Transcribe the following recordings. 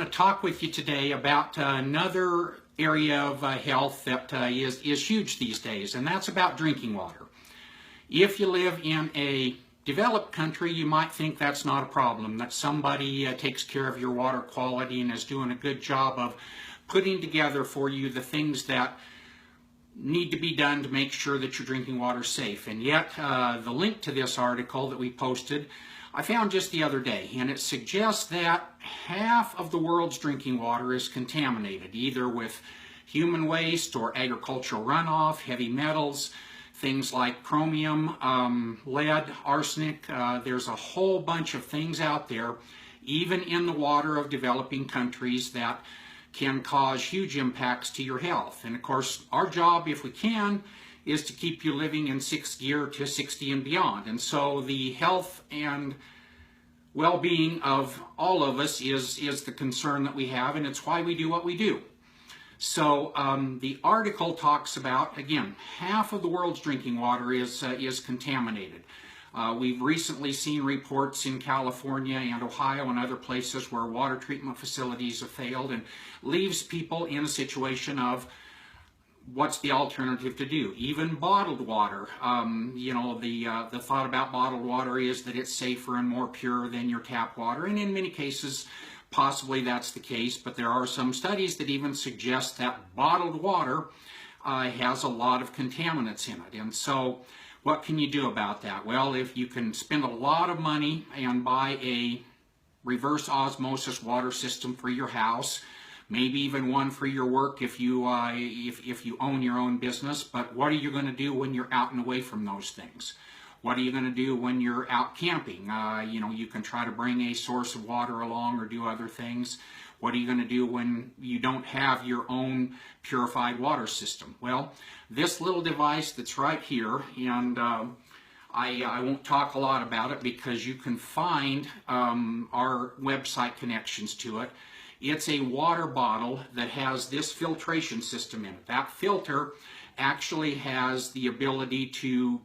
To talk with you today about another area of health that is huge these days, and that's about drinking water. If you live in a developed country, you might think that's not a problem, that somebody takes care of your water quality and is doing a good job of putting together for you the things that need to be done to make sure that your drinking water is safe. And yet, the link to this article that we posted, I found just the other day, and it suggests that half of the world's drinking water is contaminated, either with human waste or agricultural runoff, heavy metals, things like chromium, lead, arsenic. There's a whole bunch of things out there, even in the water of developing countries, that can cause huge impacts to your health. And of course, our job, if we can, is to keep you living in sixth gear to 60 and beyond. And so the health and well-being of all of us is the concern that we have, and it's why we do what we do. So the article talks about, again, half of the world's drinking water is contaminated. We've recently seen reports in California and Ohio and other places where water treatment facilities have failed, and leaves people in a situation of what's the alternative to do. Even bottled water, the thought about bottled water is that it's safer and more pure than your tap water, and in many cases possibly that's the case, but there are some studies that even suggest that bottled water has a lot of contaminants in it. And so what can you do about that? Well, if you can spend a lot of money and buy a reverse osmosis water system for your house, maybe even one for your work if you own your own business. But what are you going to do when you're out and away from those things? What are you going to do when you're out camping? You can try to bring a source of water along or do other things. What are you going to do when you don't have your own purified water system? Well, this little device that's right here, and I won't talk a lot about it because you can find our website connections to it. It's a water bottle that has this filtration system in it. That filter actually has the ability to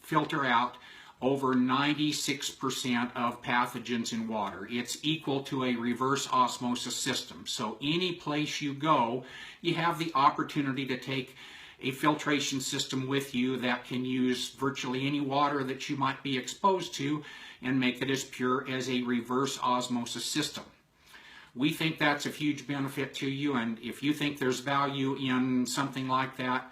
filter out over 96% of pathogens in water. It's equal to a reverse osmosis system. So any place you go, you have the opportunity to take a filtration system with you that can use virtually any water that you might be exposed to and make it as pure as a reverse osmosis system. We think that's a huge benefit to you, and if you think there's value in something like that,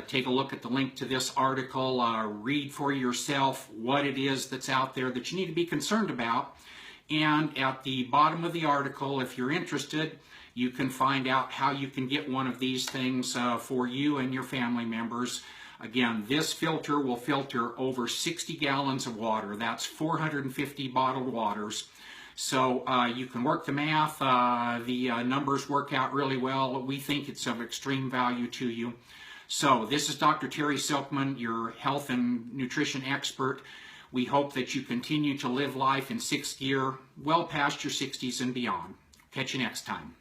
take a look at the link to this article, read for yourself what it is that's out there that you need to be concerned about. And at the bottom of the article, if you're interested, you can find out how you can get one of these things for you and your family members. Again, this filter will filter over 60 gallons of water. That's 450 bottled waters. So you can work the math. The numbers work out really well. We think it's of extreme value to you. So this is Dr. Terry Silkman, your health and nutrition expert. We hope that you continue to live life in sixth gear, well past your 60s and beyond. Catch you next time.